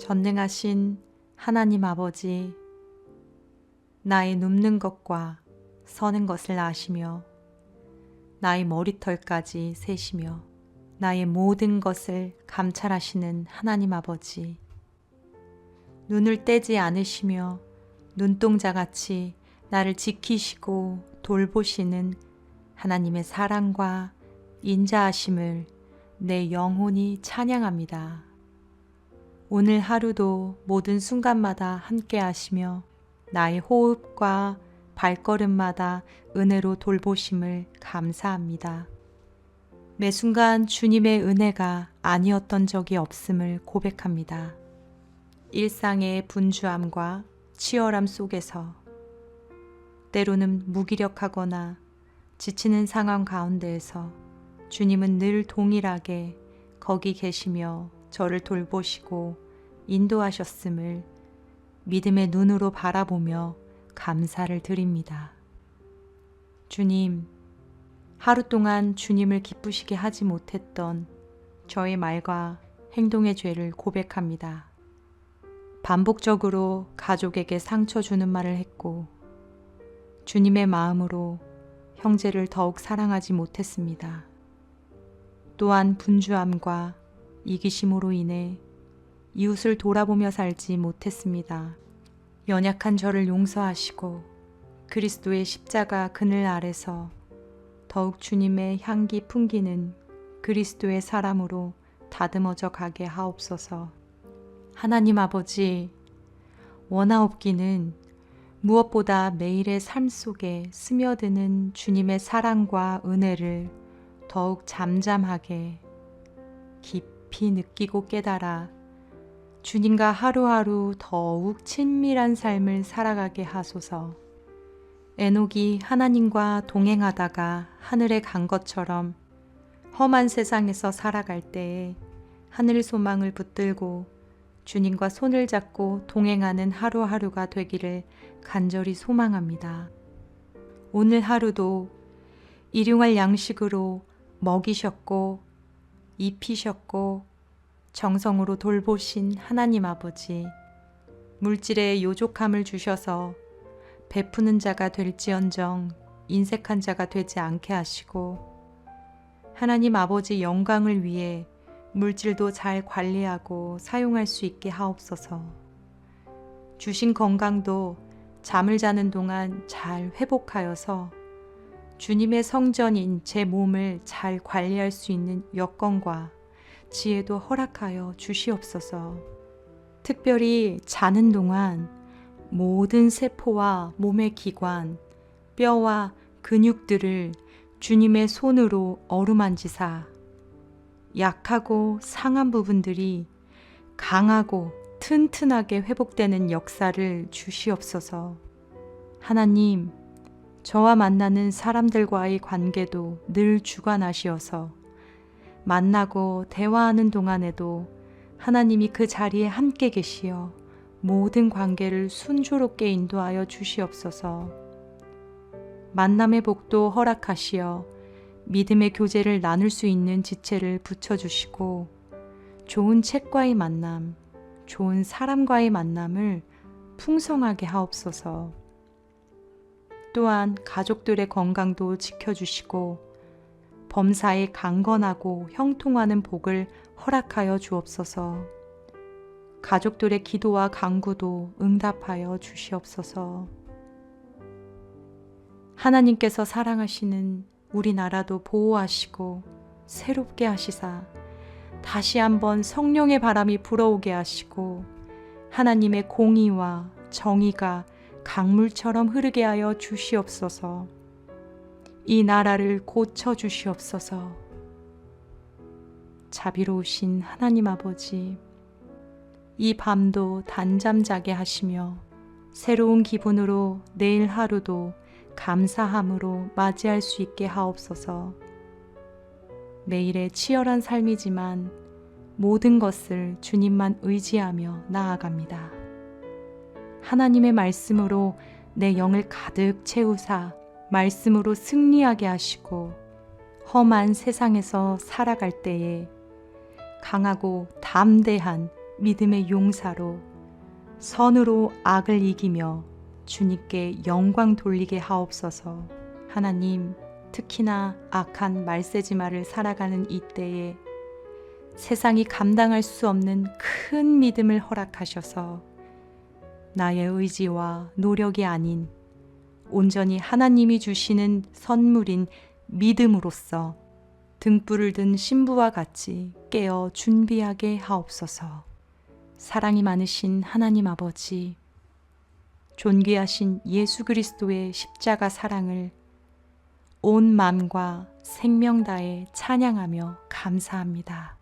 전능하신 하나님 아버지, 나의 눕는 것과 서는 것을 아시며 나의 머리털까지 세시며 나의 모든 것을 감찰하시는 하나님 아버지, 눈을 떼지 않으시며 눈동자같이 나를 지키시고 돌보시는 하나님의 사랑과 인자하심을 내 영혼이 찬양합니다. 오늘 하루도 모든 순간마다 함께 하시며 나의 호흡과 발걸음마다 은혜로 돌보심을 감사합니다. 매 순간 주님의 은혜가 아니었던 적이 없음을 고백합니다. 일상의 분주함과 치열함 속에서 때로는 무기력하거나 지치는 상황 가운데에서 주님은 늘 동일하게 거기 계시며 저를 돌보시고 인도하셨음을 믿음의 눈으로 바라보며 감사를 드립니다. 주님, 하루 동안 주님을 기쁘시게 하지 못했던 저의 말과 행동의 죄를 고백합니다. 반복적으로 가족에게 상처 주는 말을 했고 주님의 마음으로 형제를 더욱 사랑하지 못했습니다. 또한 분주함과 이기심으로 인해 이웃을 돌아보며 살지 못했습니다. 연약한 저를 용서하시고 그리스도의 십자가 그늘 아래서 더욱 주님의 향기 풍기는 그리스도의 사람으로 다듬어져 가게 하옵소서. 하나님 아버지, 원하옵기는 무엇보다 매일의 삶 속에 스며드는 주님의 사랑과 은혜를 더욱 잠잠하게 깊이 느끼고 깨달아 주님과 하루하루 더욱 친밀한 삶을 살아가게 하소서. 에녹이 하나님과 동행하다가 하늘에 간 것처럼 험한 세상에서 살아갈 때에 하늘 소망을 붙들고 주님과 손을 잡고 동행하는 하루하루가 되기를 간절히 소망합니다. 오늘 하루도 일용할 양식으로 먹이셨고 입히셨고 정성으로 돌보신 하나님 아버지, 물질의 요족함을 주셔서 베푸는 자가 될지언정 인색한 자가 되지 않게 하시고 하나님 아버지 영광을 위해 물질도 잘 관리하고 사용할 수 있게 하옵소서. 주신 건강도 잠을 자는 동안 잘 회복하여서 주님의 성전인 제 몸을 잘 관리할 수 있는 여건과 지혜도 허락하여 주시옵소서. 특별히 자는 동안 모든 세포와 몸의 기관, 뼈와 근육들을 주님의 손으로 어루만지사 약하고 상한 부분들이 강하고 튼튼하게 회복되는 역사를 주시옵소서. 하나님, 저와 만나는 사람들과의 관계도 늘 주관하시어서 만나고 대화하는 동안에도 하나님이 그 자리에 함께 계시어 모든 관계를 순조롭게 인도하여 주시옵소서. 만남의 복도 허락하시어 믿음의 교제를 나눌 수 있는 지체를 붙여주시고 좋은 책과의 만남, 좋은 사람과의 만남을 풍성하게 하옵소서. 또한 가족들의 건강도 지켜주시고 범사에 강건하고 형통하는 복을 허락하여 주옵소서. 가족들의 기도와 간구도 응답하여 주시옵소서. 하나님께서 사랑하시는 우리나라도 보호하시고 새롭게 하시사 다시 한번 성령의 바람이 불어오게 하시고 하나님의 공의와 정의가 강물처럼 흐르게 하여 주시옵소서. 이 나라를 고쳐 주시옵소서. 자비로우신 하나님 아버지, 이 밤도 단잠 자게 하시며 새로운 기분으로 내일 하루도 감사함으로 맞이할 수 있게 하옵소서. 매일의 치열한 삶이지만 모든 것을 주님만 의지하며 나아갑니다. 하나님의 말씀으로 내 영을 가득 채우사 말씀으로 승리하게 하시고 험한 세상에서 살아갈 때에 강하고 담대한 믿음의 용사로 선으로 악을 이기며 주님께 영광 돌리게 하옵소서. 하나님, 특히나 악한 말세지마를 살아가는 이때에 세상이 감당할 수 없는 큰 믿음을 허락하셔서 나의 의지와 노력이 아닌 온전히 하나님이 주시는 선물인 믿음으로써 등불을 든 신부와 같이 깨어 준비하게 하옵소서. 사랑이 많으신 하나님 아버지, 존귀하신 예수 그리스도의 십자가 사랑을 온 마음과 생명 다해 찬양하며 감사합니다.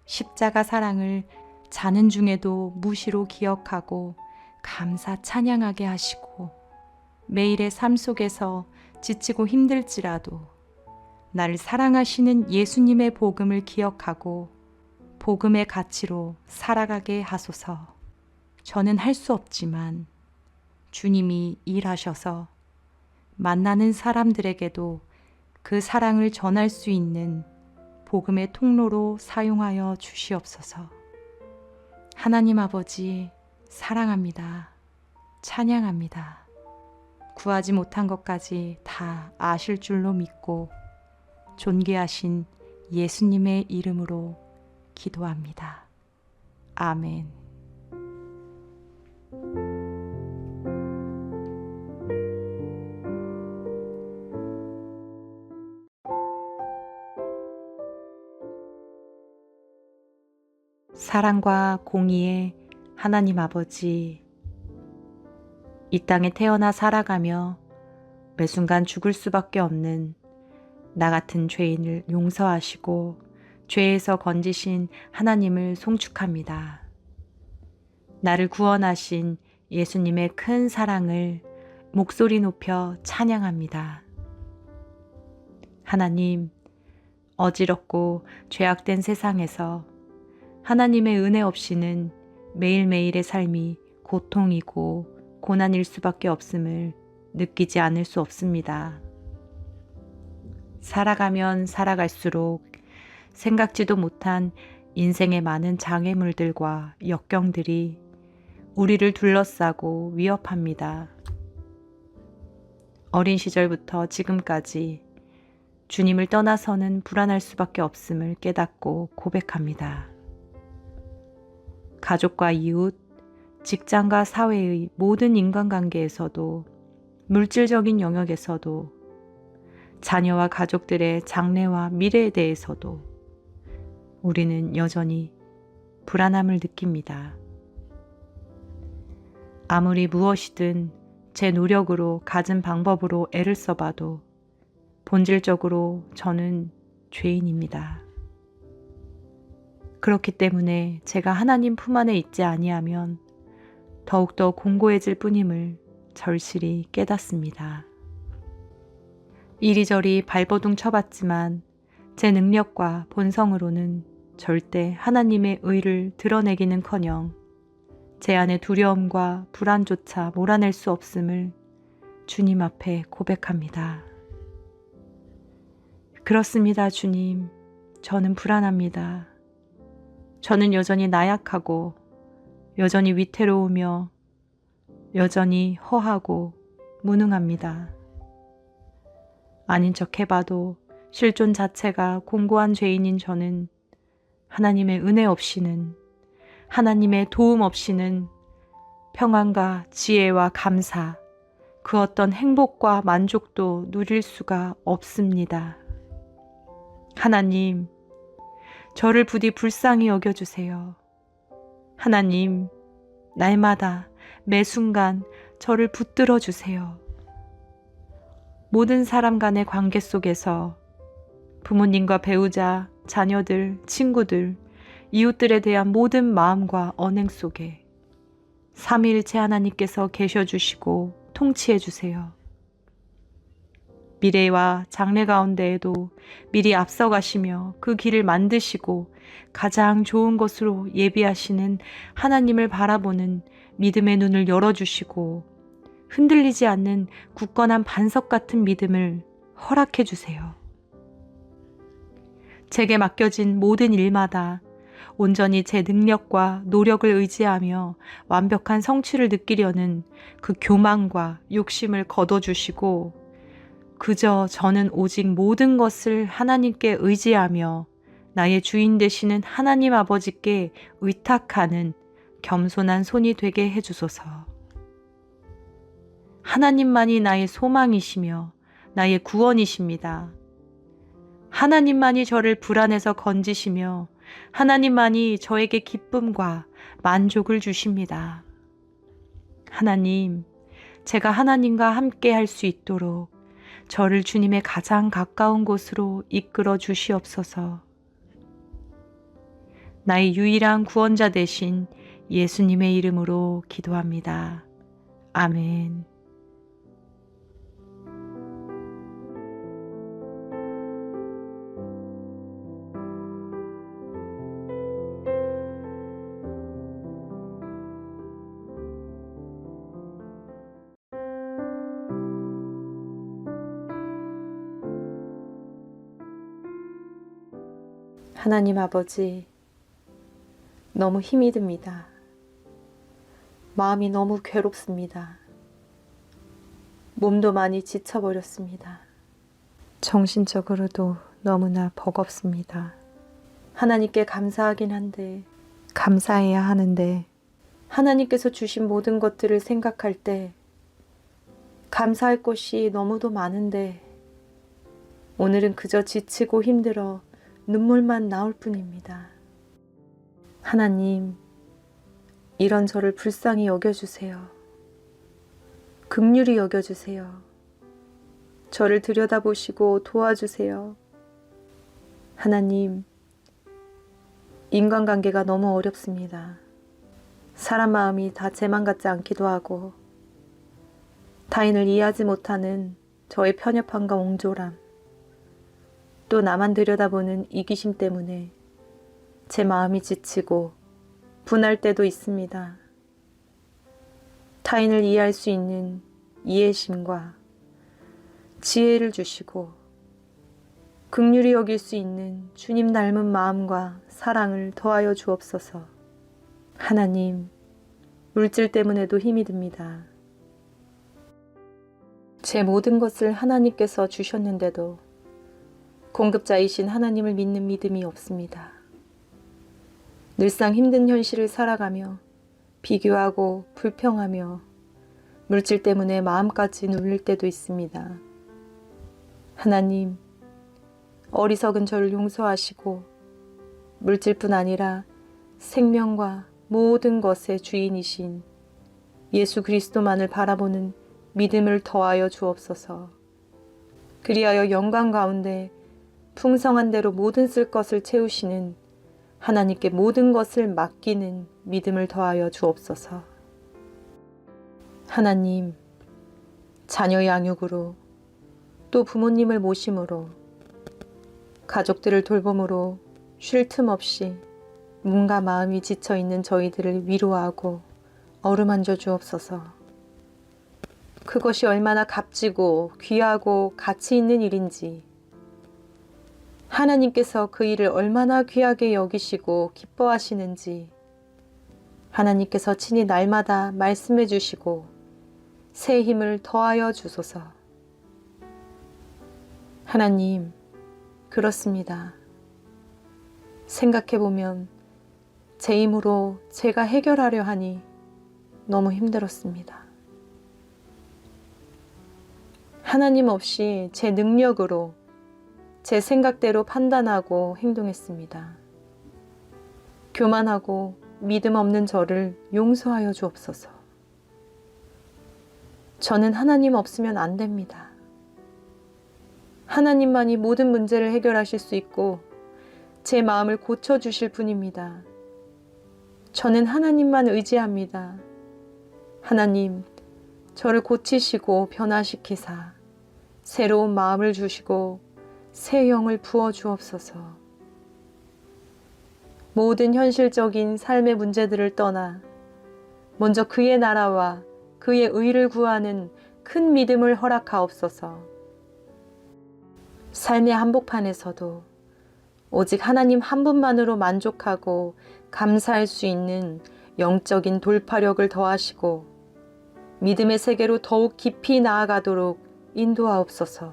십자가 사랑을 자는 중에도 무시로 기억하고 감사 찬양하게 하시고 매일의 삶 속에서 지치고 힘들지라도 나를 사랑하시는 예수님의 복음을 기억하고 복음의 가치로 살아가게 하소서. 저는 할 수 없지만 주님이 일하셔서 만나는 사람들에게도 그 사랑을 전할 수 있는 복음의 통로로 사용하여 주시옵소서. 하나님 아버지, 사랑합니다. 찬양합니다. 구하지 못한 것까지 다 아실 줄로 믿고 존귀하신 예수님의 이름으로 기도합니다. 아멘. 사랑과 공의의 하나님 아버지, 이 땅에 태어나 살아가며 매 순간 죽을 수밖에 없는 나 같은 죄인을 용서하시고 죄에서 건지신 하나님을 송축합니다. 나를 구원하신 예수님의 큰 사랑을 목소리 높여 찬양합니다. 하나님, 어지럽고 죄악된 세상에서 하나님의 은혜 없이는 매일매일의 삶이 고통이고 고난일 수밖에 없음을 느끼지 않을 수 없습니다. 살아가면 살아갈수록 생각지도 못한 인생의 많은 장애물들과 역경들이 우리를 둘러싸고 위협합니다. 어린 시절부터 지금까지 주님을 떠나서는 불안할 수밖에 없음을 깨닫고 고백합니다. 가족과 이웃, 직장과 사회의 모든 인간관계에서도 물질적인 영역에서도 자녀와 가족들의 장래와 미래에 대해서도 우리는 여전히 불안함을 느낍니다. 아무리 무엇이든 제 노력으로 가진 방법으로 애를 써봐도 본질적으로 저는 죄인입니다. 그렇기 때문에 제가 하나님 품 안에 있지 아니하면 더욱더 공고해질 뿐임을 절실히 깨닫습니다. 이리저리 발버둥 쳐봤지만 제 능력과 본성으로는 절대 하나님의 의를 드러내기는커녕 제 안의 두려움과 불안조차 몰아낼 수 없음을 주님 앞에 고백합니다. 그렇습니다, 주님. 저는 불안합니다. 저는 여전히 나약하고 여전히 위태로우며 여전히 허하고 무능합니다. 아닌 척 해봐도 실존 자체가 공고한 죄인인 저는 하나님의 은혜 없이는, 하나님의 도움 없이는 평안과 지혜와 감사, 그 어떤 행복과 만족도 누릴 수가 없습니다. 하나님, 저를 부디 불쌍히 여겨주세요. 하나님, 날마다 매 순간 저를 붙들어 주세요. 모든 사람 간의 관계 속에서 부모님과 배우자, 자녀들, 친구들, 이웃들에 대한 모든 마음과 언행 속에 삼위일체 하나님께서 계셔주시고 통치해 주세요. 미래와 장래 가운데에도 미리 앞서가시며 그 길을 만드시고 가장 좋은 것으로 예비하시는 하나님을 바라보는 믿음의 눈을 열어주시고 흔들리지 않는 굳건한 반석 같은 믿음을 허락해 주세요. 제게 맡겨진 모든 일마다 온전히 제 능력과 노력을 의지하며 완벽한 성취를 느끼려는 그 교만과 욕심을 거둬주시고 그저 저는 오직 모든 것을 하나님께 의지하며 나의 주인 되시는 하나님 아버지께 의탁하는 겸손한 손이 되게 해주소서. 하나님만이 나의 소망이시며 나의 구원이십니다. 하나님만이 저를 불안에서 건지시며 하나님만이 저에게 기쁨과 만족을 주십니다. 하나님, 제가 하나님과 함께 할 수 있도록 저를 주님의 가장 가까운 곳으로 이끌어 주시옵소서. 나의 유일한 구원자 되신 예수님의 이름으로 기도합니다. 아멘. 하나님 아버지, 너무 힘이 듭니다. 마음이 너무 괴롭습니다. 몸도 많이 지쳐버렸습니다. 정신적으로도 너무나 버겁습니다. 하나님께 감사하긴 한데, 감사해야 하는데, 하나님께서 주신 모든 것들을 생각할 때 감사할 것이 너무도 많은데 오늘은 그저 지치고 힘들어 눈물만 나올 뿐입니다. 하나님, 이런 저를 불쌍히 여겨주세요. 긍휼히 여겨주세요. 저를 들여다보시고 도와주세요. 하나님, 인간관계가 너무 어렵습니다. 사람 마음이 다 제 맘 같지 않기도 하고 타인을 이해하지 못하는 저의 편협함과 옹졸함, 또 나만 들여다보는 이기심 때문에 제 마음이 지치고 분할 때도 있습니다. 타인을 이해할 수 있는 이해심과 지혜를 주시고 긍휼히 여길 수 있는 주님 닮은 마음과 사랑을 더하여 주옵소서. 하나님, 물질 때문에도 힘이 듭니다. 제 모든 것을 하나님께서 주셨는데도 공급자이신 하나님을 믿는 믿음이 없습니다. 늘상 힘든 현실을 살아가며 비교하고 불평하며 물질 때문에 마음까지 눌릴 때도 있습니다. 하나님, 어리석은 저를 용서하시고 물질뿐 아니라 생명과 모든 것의 주인이신 예수 그리스도만을 바라보는 믿음을 더하여 주옵소서. 그리하여 영광 가운데 풍성한 대로 모든 쓸 것을 채우시는 하나님께 모든 것을 맡기는 믿음을 더하여 주옵소서. 하나님, 자녀 양육으로 또 부모님을 모심으로 가족들을 돌봄으로 쉴 틈 없이 몸과 마음이 지쳐있는 저희들을 위로하고 어루만져 주옵소서. 그것이 얼마나 값지고 귀하고 가치 있는 일인지, 하나님께서 그 일을 얼마나 귀하게 여기시고 기뻐하시는지 하나님께서 친히 날마다 말씀해 주시고 새 힘을 더하여 주소서. 하나님, 그렇습니다. 생각해보면 제 힘으로 제가 해결하려 하니 너무 힘들었습니다. 하나님 없이 제 능력으로 제 생각대로 판단하고 행동했습니다. 교만하고 믿음 없는 저를 용서하여 주옵소서. 저는 하나님 없으면 안 됩니다. 하나님만이 모든 문제를 해결하실 수 있고 제 마음을 고쳐주실 분입니다. 저는 하나님만 의지합니다. 하나님, 저를 고치시고 변화시키사 새로운 마음을 주시고 새 영을 부어 주옵소서. 모든 현실적인 삶의 문제들을 떠나 먼저 그의 나라와 그의 의를 구하는 큰 믿음을 허락하옵소서. 삶의 한복판에서도 오직 하나님 한 분만으로 만족하고 감사할 수 있는 영적인 돌파력을 더하시고 믿음의 세계로 더욱 깊이 나아가도록 인도하옵소서.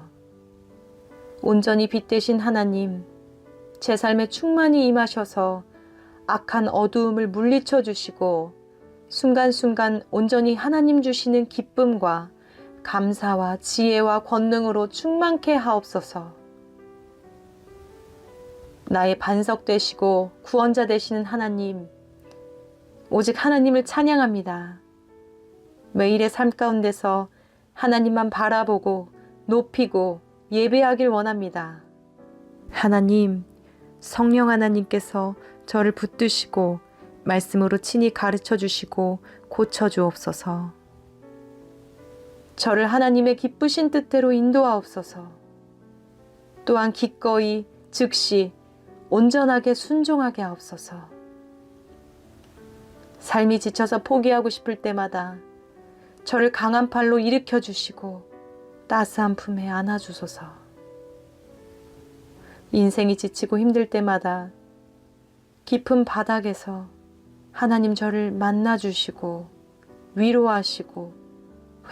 온전히 빛 되신 하나님, 제 삶에 충만히 임하셔서 악한 어두움을 물리쳐 주시고 순간순간 온전히 하나님 주시는 기쁨과 감사와 지혜와 권능으로 충만케 하옵소서. 나의 반석 되시고 구원자 되시는 하나님, 오직 하나님을 찬양합니다. 매일의 삶 가운데서 하나님만 바라보고 높이고 예배하길 원합니다. 하나님, 성령 하나님께서 저를 붙드시고 말씀으로 친히 가르쳐 주시고 고쳐 주옵소서. 저를 하나님의 기쁘신 뜻대로 인도하옵소서. 또한 기꺼이 즉시 온전하게 순종하게 하옵소서. 삶이 지쳐서 포기하고 싶을 때마다 저를 강한 팔로 일으켜 주시고 따스한 품에 안아 주소서. 인생이 지치고 힘들 때마다 깊은 바닥에서 하나님 저를 만나 주시고 위로하시고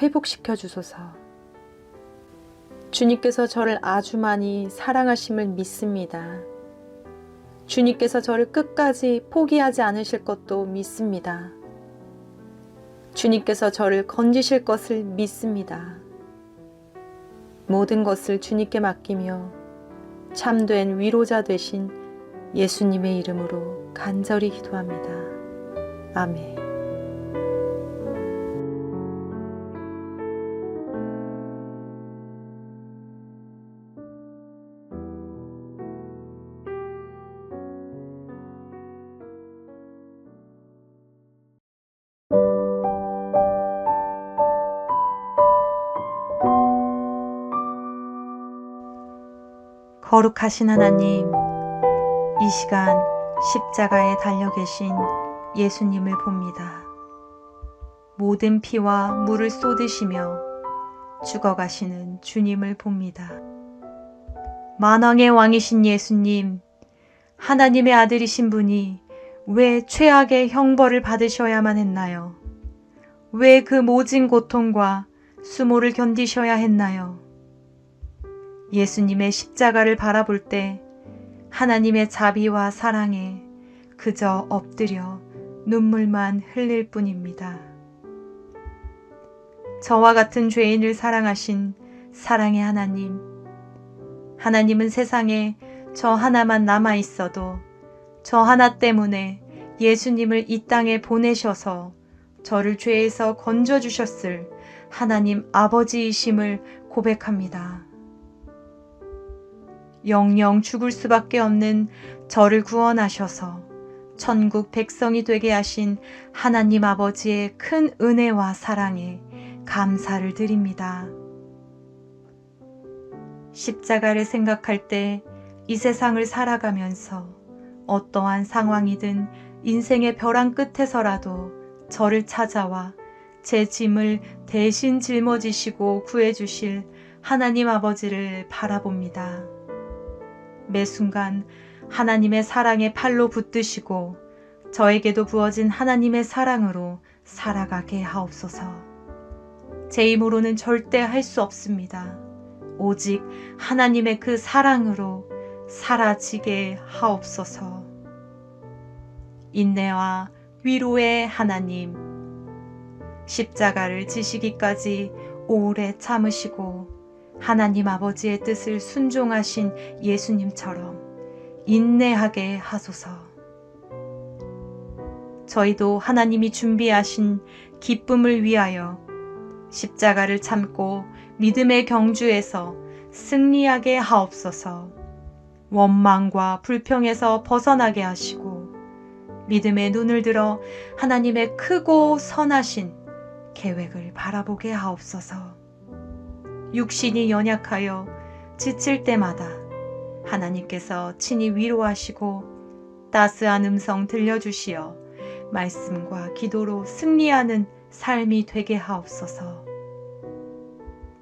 회복시켜 주소서. 주님께서 저를 아주 많이 사랑하심을 믿습니다. 주님께서 저를 끝까지 포기하지 않으실 것도 믿습니다. 주님께서 저를 건지실 것을 믿습니다. 모든 것을 주님께 맡기며 참된 위로자 되신 예수님의 이름으로 간절히 기도합니다. 아멘. 거룩하신 하나님, 이 시간 십자가에 달려 계신 예수님을 봅니다. 모든 피와 물을 쏟으시며 죽어가시는 주님을 봅니다. 만왕의 왕이신 예수님, 하나님의 아들이신 분이 왜 최악의 형벌을 받으셔야만 했나요? 왜 그 모진 고통과 수모를 견디셔야 했나요? 예수님의 십자가를 바라볼 때 하나님의 자비와 사랑에 그저 엎드려 눈물만 흘릴 뿐입니다. 저와 같은 죄인을 사랑하신 사랑의 하나님, 하나님은 세상에 저 하나만 남아 있어도 저 하나 때문에 예수님을 이 땅에 보내셔서 저를 죄에서 건져주셨을 하나님 아버지이심을 고백합니다. 영영 죽을 수밖에 없는 저를 구원하셔서 천국 백성이 되게 하신 하나님 아버지의 큰 은혜와 사랑에 감사를 드립니다. 십자가를 생각할 때 이 세상을 살아가면서 어떠한 상황이든 인생의 벼랑 끝에서라도 저를 찾아와 제 짐을 대신 짊어지시고 구해주실 하나님 아버지를 바라봅니다. 매 순간 하나님의 사랑의 팔로 붙드시고 저에게도 부어진 하나님의 사랑으로 살아가게 하옵소서. 제 힘으로는 절대 할 수 없습니다. 오직 하나님의 그 사랑으로 사라지게 하옵소서. 인내와 위로의 하나님, 십자가를 지시기까지 오래 참으시고 하나님 아버지의 뜻을 순종하신 예수님처럼 인내하게 하소서. 저희도 하나님이 준비하신 기쁨을 위하여 십자가를 참고 믿음의 경주에서 승리하게 하옵소서. 원망과 불평에서 벗어나게 하시고 믿음의 눈을 들어 하나님의 크고 선하신 계획을 바라보게 하옵소서. 육신이 연약하여 지칠 때마다 하나님께서 친히 위로하시고 따스한 음성 들려주시어 말씀과 기도로 승리하는 삶이 되게 하옵소서.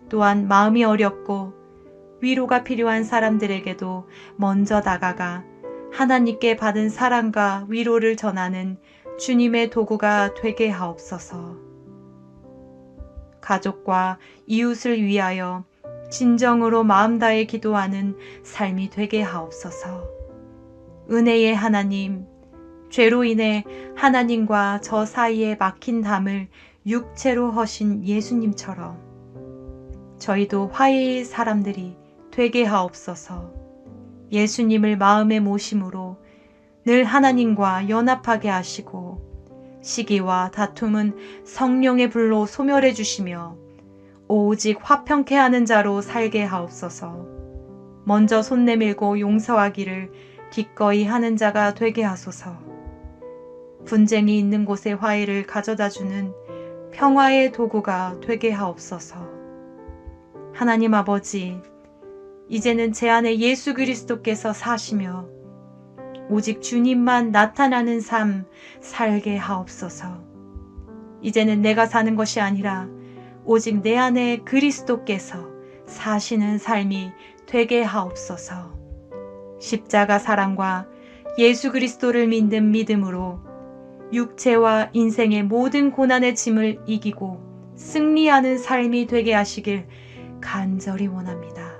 또한 마음이 어렵고 위로가 필요한 사람들에게도 먼저 다가가 하나님께 받은 사랑과 위로를 전하는 주님의 도구가 되게 하옵소서. 가족과 이웃을 위하여 진정으로 마음 다해 기도하는 삶이 되게 하옵소서. 은혜의 하나님, 죄로 인해 하나님과 저 사이에 막힌 담을 육체로 허신 예수님처럼 저희도 화해의 사람들이 되게 하옵소서. 예수님을 마음에 모심으로 늘 하나님과 연합하게 하시고 시기와 다툼은 성령의 불로 소멸해 주시며 오직 화평케 하는 자로 살게 하옵소서. 먼저 손 내밀고 용서하기를 기꺼이 하는 자가 되게 하소서. 분쟁이 있는 곳에 화해를 가져다주는 평화의 도구가 되게 하옵소서. 하나님 아버지, 이제는 제 안에 예수 그리스도께서 사시며 오직 주님만 나타나는 삶 살게 하옵소서. 이제는 내가 사는 것이 아니라 오직 내 안에 그리스도께서 사시는 삶이 되게 하옵소서. 십자가 사랑과 예수 그리스도를 믿는 믿음으로 육체와 인생의 모든 고난의 짐을 이기고 승리하는 삶이 되게 하시길 간절히 원합니다.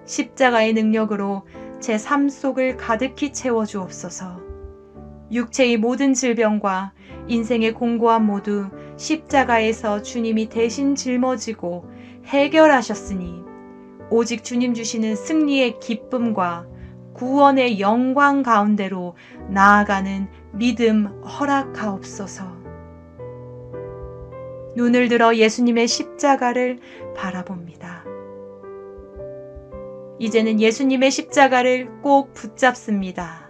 십자가의 능력으로 제 삶 속을 가득히 채워주옵소서. 육체의 모든 질병과 인생의 공고함 모두 십자가에서 주님이 대신 짊어지고 해결하셨으니 오직 주님 주시는 승리의 기쁨과 구원의 영광 가운데로 나아가는 믿음 허락하옵소서. 눈을 들어 예수님의 십자가를 바라봅니다. 이제는 예수님의 십자가를 꼭 붙잡습니다.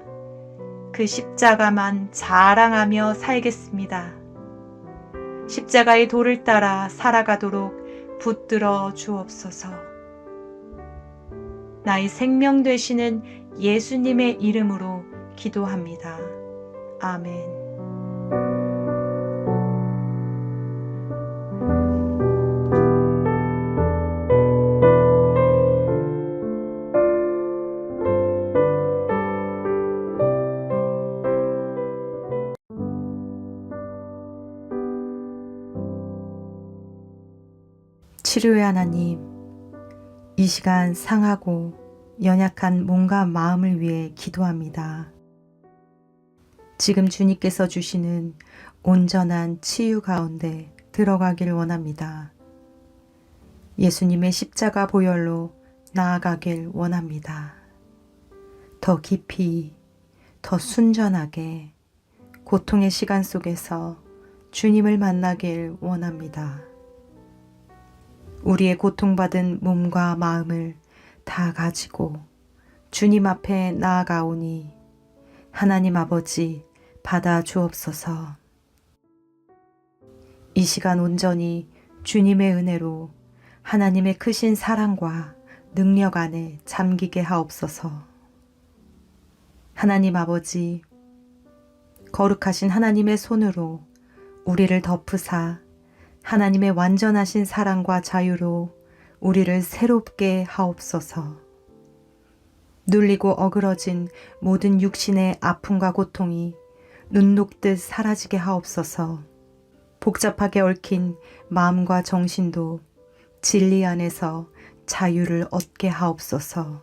그 십자가만 자랑하며 살겠습니다. 십자가의 도를 따라 살아가도록 붙들어 주옵소서. 나의 생명 되시는 예수님의 이름으로 기도합니다. 아멘. 치료의 하나님, 이 시간 상하고 연약한 몸과 마음을 위해 기도합니다. 지금 주님께서 주시는 온전한 치유 가운데 들어가길 원합니다. 예수님의 십자가 보혈로 나아가길 원합니다. 더 깊이, 더 순전하게 고통의 시간 속에서 주님을 만나길 원합니다. 우리의 고통받은 몸과 마음을 다 가지고 주님 앞에 나아가오니 하나님 아버지 받아 주옵소서. 이 시간 온전히 주님의 은혜로 하나님의 크신 사랑과 능력 안에 잠기게 하옵소서. 하나님 아버지, 거룩하신 하나님의 손으로 우리를 덮으사 하나님의 완전하신 사랑과 자유로 우리를 새롭게 하옵소서. 눌리고 어그러진 모든 육신의 아픔과 고통이 눈 녹듯 사라지게 하옵소서. 복잡하게 얽힌 마음과 정신도 진리 안에서 자유를 얻게 하옵소서.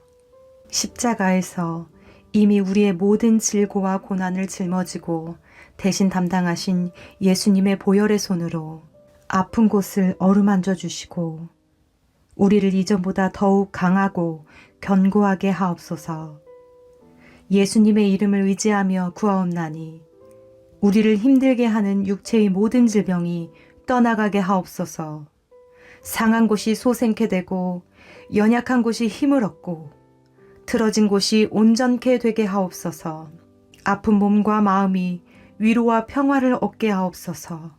십자가에서 이미 우리의 모든 질고와 고난을 짊어지고 대신 담당하신 예수님의 보혈의 손으로 아픈 곳을 어루만져 주시고 우리를 이전보다 더욱 강하고 견고하게 하옵소서. 예수님의 이름을 의지하며 구하옵나니 우리를 힘들게 하는 육체의 모든 질병이 떠나가게 하옵소서. 상한 곳이 소생케 되고 연약한 곳이 힘을 얻고 틀어진 곳이 온전케 되게 하옵소서. 아픈 몸과 마음이 위로와 평화를 얻게 하옵소서.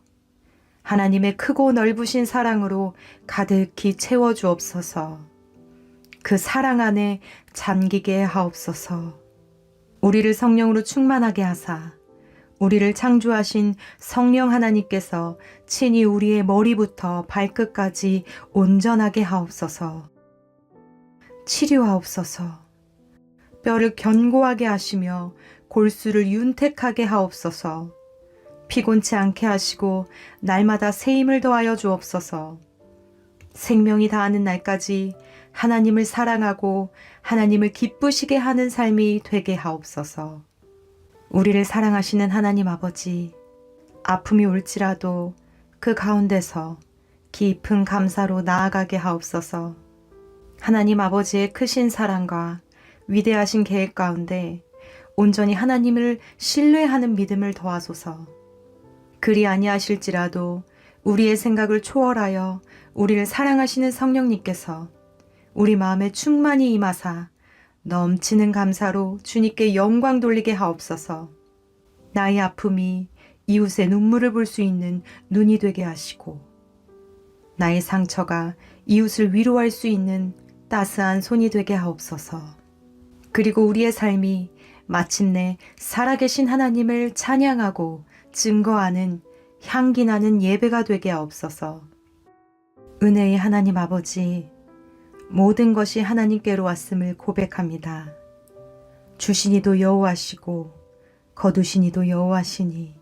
하나님의 크고 넓으신 사랑으로 가득히 채워주옵소서. 그 사랑 안에 잠기게 하옵소서. 우리를 성령으로 충만하게 하사 우리를 창조하신 성령 하나님께서 친히 우리의 머리부터 발끝까지 온전하게 하옵소서. 치료하옵소서. 뼈를 견고하게 하시며 골수를 윤택하게 하옵소서. 피곤치 않게 하시고 날마다 새 힘을 더하여 주옵소서. 생명이 다하는 날까지 하나님을 사랑하고 하나님을 기쁘시게 하는 삶이 되게 하옵소서. 우리를 사랑하시는 하나님 아버지, 아픔이 올지라도 그 가운데서 깊은 감사로 나아가게 하옵소서. 하나님 아버지의 크신 사랑과 위대하신 계획 가운데 온전히 하나님을 신뢰하는 믿음을 더하소서. 그리 아니하실지라도 우리의 생각을 초월하여 우리를 사랑하시는 성령님께서 우리 마음에 충만히 임하사 넘치는 감사로 주님께 영광 돌리게 하옵소서. 나의 아픔이 이웃의 눈물을 볼 수 있는 눈이 되게 하시고 나의 상처가 이웃을 위로할 수 있는 따스한 손이 되게 하옵소서. 그리고 우리의 삶이 마침내 살아계신 하나님을 찬양하고 증거하는 향기나는 예배가 되게 하옵소서. 은혜의 하나님 아버지, 모든 것이 하나님께로 왔음을 고백합니다. 주시니도 여호와시고 거두시니도 여호와시니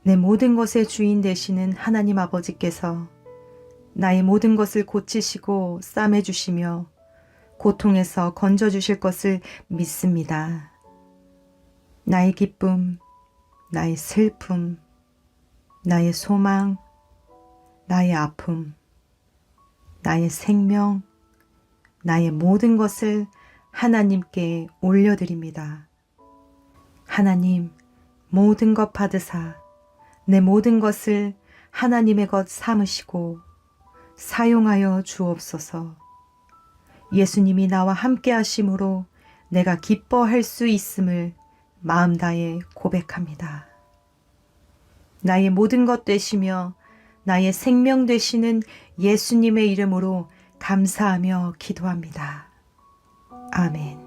내 모든 것의 주인 되시는 하나님 아버지께서 나의 모든 것을 고치시고 싸매주시며 고통에서 건져주실 것을 믿습니다. 나의 기쁨, 나의 슬픔, 나의 소망, 나의 아픔, 나의 생명, 나의 모든 것을 하나님께 올려드립니다. 하나님, 모든 것 받으사 내 모든 것을 하나님의 것 삼으시고 사용하여 주옵소서. 예수님이 나와 함께 하심으로 내가 기뻐할 수 있음을 마음 다해 고백합니다. 나의 모든 것 되시며 나의 생명 되시는 예수님의 이름으로 감사하며 기도합니다. 아멘.